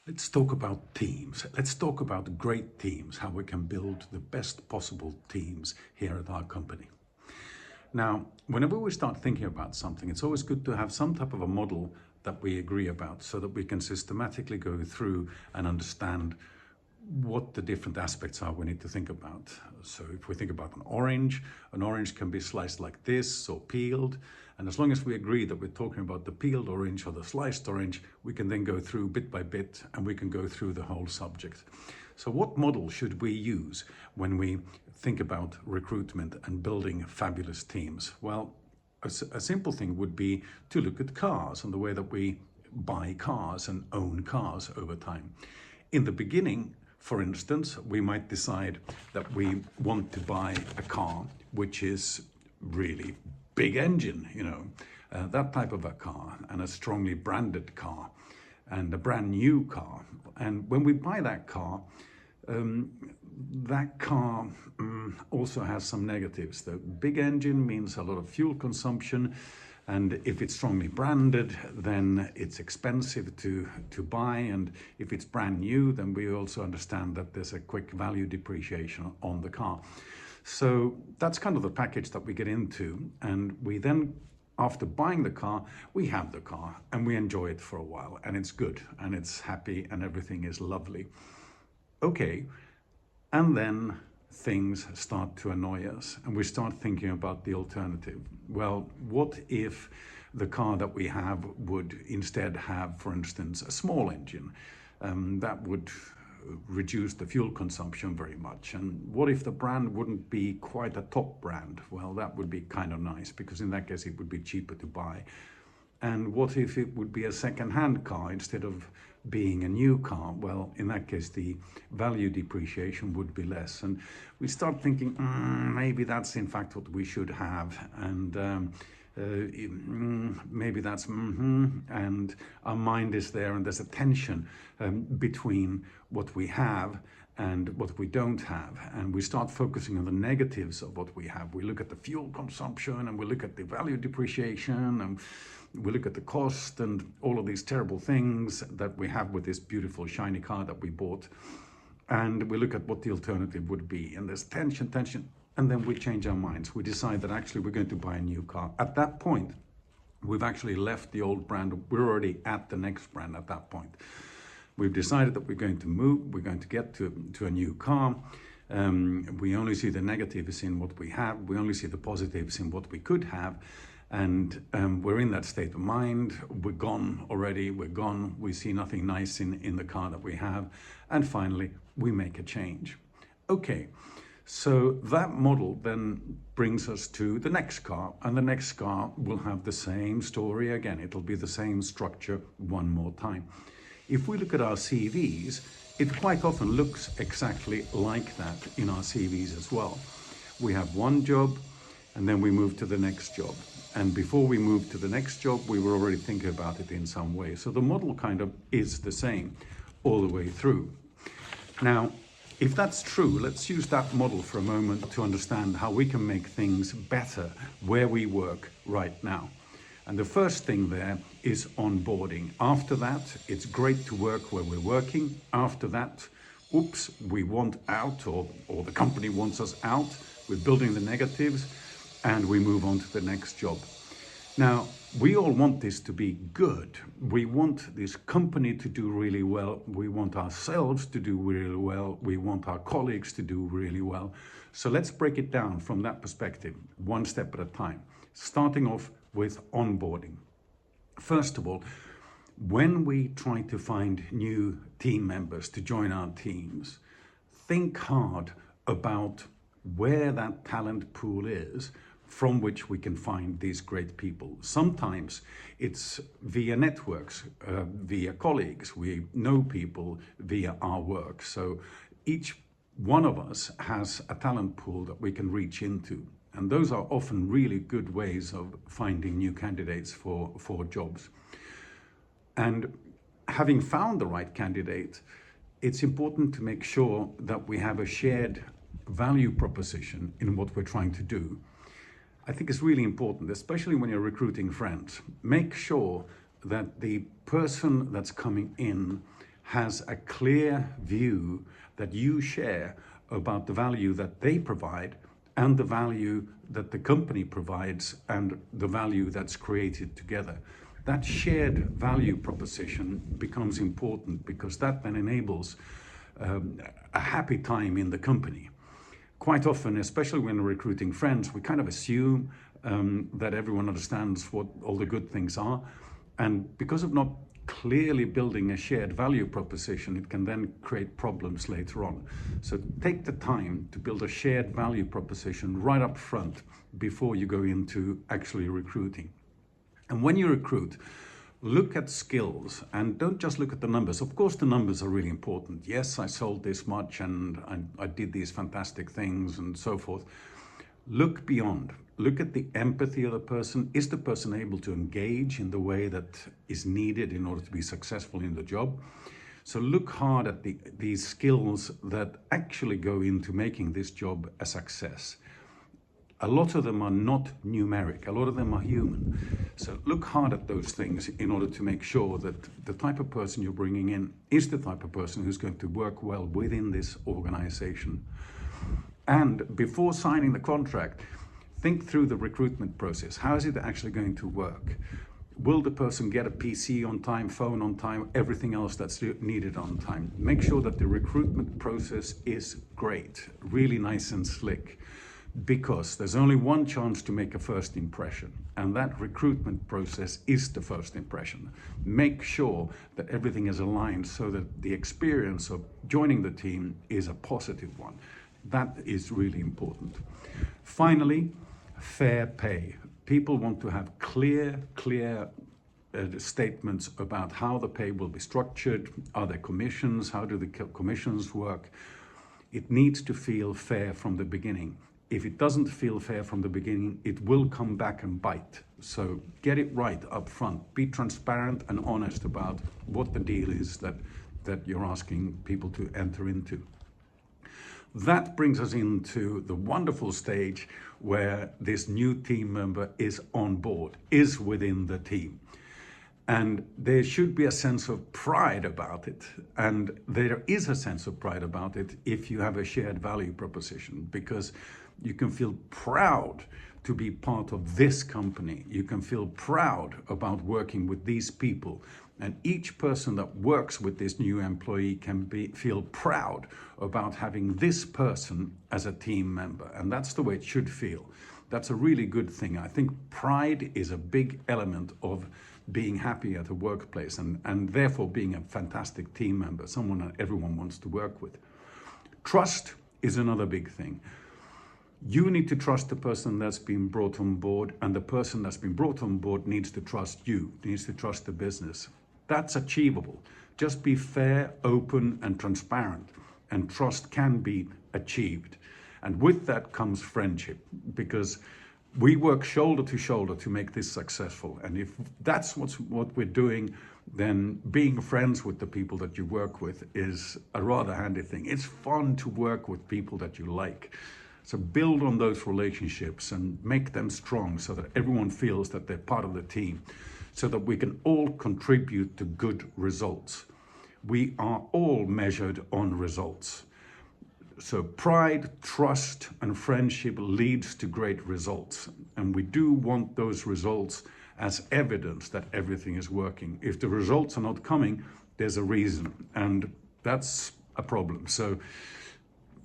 Let's talk about teams. Let's talk about great teams, how we can build the best possible teams here at our company. Now, whenever we start thinking about something, it's always good to have some type of a model that we agree about so that we can systematically go through and understand what the different aspects are we need to think about. So if we think about an orange can be sliced like this or peeled. And as long as we agree that we're talking about the peeled orange or the sliced orange, we can then go through bit by bit and we can go through the whole subject. So what model should we use when we think about recruitment and building fabulous teams? Well, a simple thing would be to look at cars and the way that we buy cars and own cars over time. In the beginning, for instance, we might decide that we want to buy a car which is really big engine, that type of a car, and a strongly branded car and a brand new car. And when we buy that car also has some negatives. The big engine means a lot of fuel consumption, and if it's strongly branded, then it's expensive to buy, and if it's brand new, then we also understand that there's a quick value depreciation on the car. So that's kind of the package that we get into, and we then, after buying the car, we have the car and we enjoy it for a while, and it's good and it's happy and everything is lovely. Okay, and then things start to annoy us and we start thinking about the alternative. Well, what if the car that we have would instead have, for instance, a small engine? That would reduce the fuel consumption very much. And what if the brand wouldn't be quite a top brand? Well, that would be kind of nice, because in that case it would be cheaper to buy. And what if it would be a second-hand car instead of being a new car? Well, in that case, the value depreciation would be less. And we start thinking, maybe that's in fact what we should have. And maybe that's, and our mind is there, and there's a tension between what we have and what we don't have. And we start focusing on the negatives of what we have. We look at the fuel consumption, and we look at the value depreciation, and we look at the cost and all of these terrible things that we have with this beautiful shiny car that we bought. And we look at what the alternative would be. And there's tension, and then we change our minds. We decide that actually we're going to buy a new car. At that point, we've actually left the old brand. We're already at the next brand at that point. We've decided that we're going to move, we're going to get to a new car. We only see the negatives in what we have. We only see the positives in what we could have. And we're in that state of mind. We're gone already, we're gone. We see nothing nice in the car that we have. And finally, we make a change. Okay, so that model then brings us to the next car. And the next car will have the same story again. It'll be the same structure one more time. If we look at our CVs, it quite often looks exactly like that in our CVs as well. We have one job, and then we move to the next job. And before we move to the next job, we were already thinking about it in some way. So the model kind of is the same all the way through. Now, if that's true, let's use that model for a moment to understand how we can make things better where we work right now. And the first thing there is onboarding. After that, it's great to work where we're working. After that, oops, we want out, or the company wants us out. We're building the negatives, and we move on to the next job. Now, we all want this to be good. We want this company to do really well. We want ourselves to do really well. We want our colleagues to do really well. So let's break it down from that perspective, one step at a time, starting off with onboarding. First of all, when we try to find new team members to join our teams, think hard about where that talent pool is from which we can find these great people. Sometimes it's via networks, via colleagues. We know people via our work. So each one of us has a talent pool that we can reach into. And those are often really good ways of finding new candidates for jobs. And having found the right candidate, it's important to make sure that we have a shared value proposition in what we're trying to do. I think it's really important, especially when you're recruiting friends. Make sure that the person that's coming in has a clear view that you share about the value that they provide and the value that the company provides and the value that's created together. That shared value proposition becomes important because that then enables a happy time in the company. Quite often, especially when recruiting friends, we kind of assume that everyone understands what all the good things are. And because of not clearly building a shared value proposition, it can then create problems later on. So take the time to build a shared value proposition right up front before you go into actually recruiting. And when you recruit, look at skills and don't just look at the numbers. Of course, the numbers are really important. Yes, I sold this much and I did these fantastic things and so forth. Look beyond. Look at the empathy of the person. Is the person able to engage in the way that is needed in order to be successful in the job? So look hard at these skills that actually go into making this job a success. A lot of them are not numeric, a lot of them are human. So look hard at those things in order to make sure that the type of person you're bringing in is the type of person who's going to work well within this organization. And before signing the contract, think through the recruitment process. How is it actually going to work? Will the person get a PC on time, phone on time, everything else that's needed on time? Make sure that the recruitment process is great, really nice and slick, because there's only one chance to make a first impression, and that recruitment process is the first impression. Make sure that everything is aligned so that the experience of joining the team is a positive one. That is really important. Finally, fair pay. People want to have clear statements about how the pay will be structured. Are there commissions? How do the commissions work? It needs to feel fair from the beginning. If it doesn't feel fair from the beginning, it will come back and bite. So get it right up front. Be transparent and honest about what the deal is that you're asking people to enter into. That brings us into the wonderful stage where this new team member is on board, is within the team. And there should be a sense of pride about it. And there is a sense of pride about it if you have a shared value proposition, because you can feel proud to be part of this company. You can feel proud about working with these people. And each person that works with this new employee can feel proud about having this person as a team member. And that's the way it should feel. That's a really good thing. I think pride is a big element of being happy at a workplace and therefore being a fantastic team member, someone that everyone wants to work with. Trust is another big thing. You need to trust the person that's been brought on board, and the person that's been brought on board needs to trust you, needs to trust the business. That's achievable. Just be fair, open, and transparent, and trust can be achieved. And with that comes friendship, because we work shoulder to shoulder to make this successful. And if that's what we're doing, then being friends with the people that you work with is a rather handy thing. It's fun to work with people that you like. So build on those relationships and make them strong so that everyone feels that they're part of the team, so that we can all contribute to good results. We are all measured on results. So pride, trust, and friendship leads to great results. And we do want those results as evidence that everything is working. If the results are not coming, there's a reason, and that's a problem. So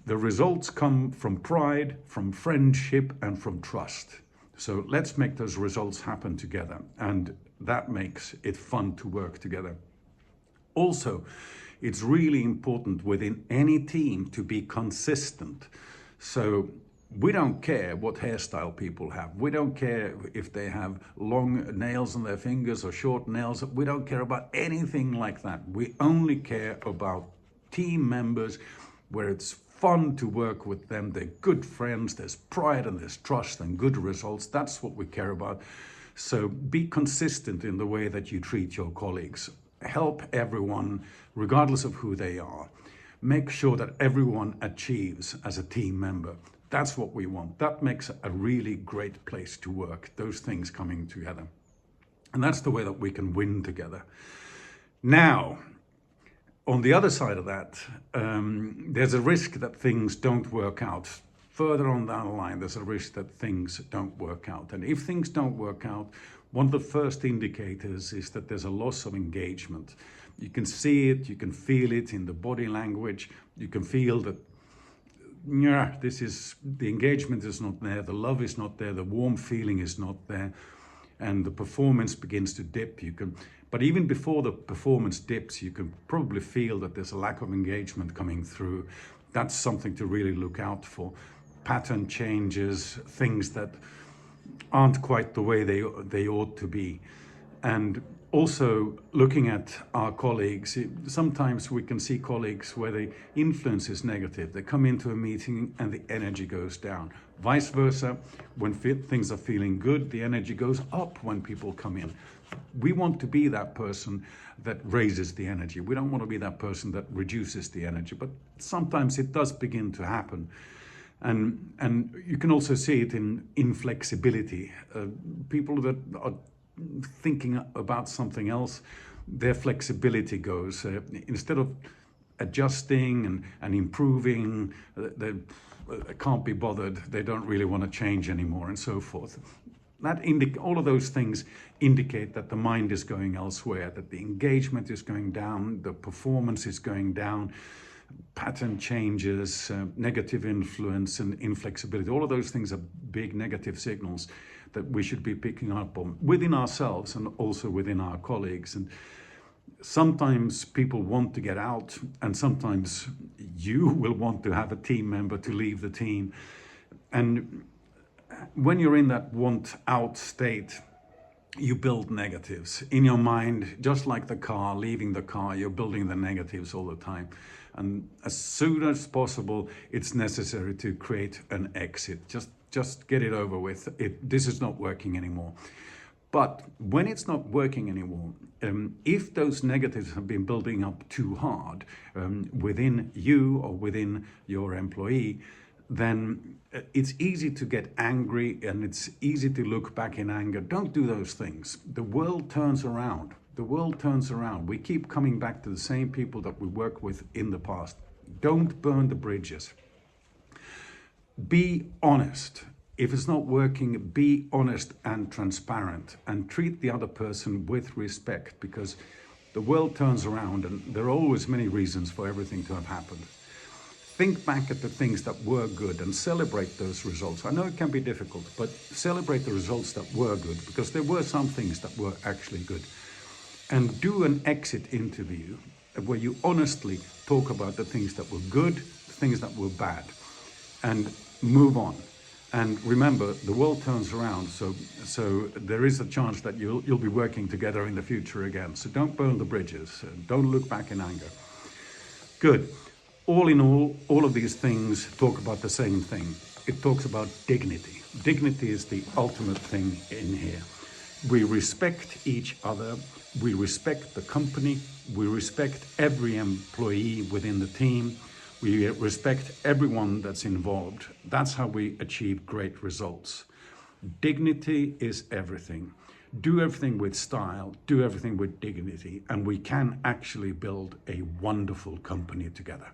the results come from pride, from friendship, and from trust. So let's make those results happen together, and that makes it fun to work together. Also, it's really important within any team to be consistent. So we don't care what hairstyle people have. We don't care if they have long nails on their fingers or short nails. We don't care about anything like that. We only care about team members where it's fun to work with them. They're good friends. There's pride and there's trust and good results. That's what we care about. So be consistent in the way that you treat your colleagues. Help everyone, regardless of who they are. Make sure that everyone achieves as a team member. That's what we want. That makes a really great place to work, those things coming together. And that's the way that we can win together. Now, On the other side of that, there's a risk that things don't work out. Further on down the line, there's a risk that things don't work out. And if things don't work out, one of the first indicators is that there's a loss of engagement. You can see it, you can feel it in the body language. You can feel that, yeah, the engagement is not there, the love is not there, the warm feeling is not there, and the performance begins to dip. But even before the performance dips, you can probably feel that there's a lack of engagement coming through. That's something to really look out for. Pattern changes, things that aren't quite the way they ought to be. And also looking at our colleagues, sometimes we can see colleagues where the influence is negative. They come into a meeting and the energy goes down. Vice versa, when things are feeling good, the energy goes up when people come in. We want to be that person that raises the energy. We don't want to be that person that reduces the energy, but sometimes it does begin to happen. And you can also see it in inflexibility. People that are thinking about something else, their flexibility goes. Instead of adjusting and improving, they can't be bothered. They don't really want to change anymore, and so forth. All of those things indicate that the mind is going elsewhere, that the engagement is going down, the performance is going down, pattern changes, negative influence and inflexibility. All of those things are big negative signals that we should be picking up on within ourselves and also within our colleagues. And sometimes people want to get out, and sometimes you will want to have a team member to leave the team. And when you're in that want out state, you build negatives in your mind, just like the car, leaving the car, you're building the negatives all the time. And as soon as possible, it's necessary to create an exit. Just get it over with. This is not working anymore. But when it's not working anymore, if those negatives have been building up too hard within you or within your employee, then it's easy to get angry and it's easy to look back in anger. Don't do those things. The world turns around. The world turns around. We keep coming back to the same people that we worked with in the past. Don't burn the bridges. Be honest. If it's not working, be honest and transparent and treat the other person with respect, because the world turns around and there are always many reasons for everything to have happened. Think back at the things that were good and celebrate those results. I know it can be difficult, but celebrate the results that were good, because there were some things that were actually good. And do an exit interview where you honestly talk about the things that were good, the things that were bad, and move on. And remember, the world turns around, so there is a chance that you'll be working together in the future again. So don't burn the bridges. Don't look back in anger. Good. All in all of these things talk about the same thing. It talks about dignity. Dignity is the ultimate thing in here. We respect each other. We respect the company. We respect every employee within the team. We respect everyone that's involved. That's how we achieve great results. Dignity is everything. Do everything with style, do everything with dignity, and we can actually build a wonderful company together.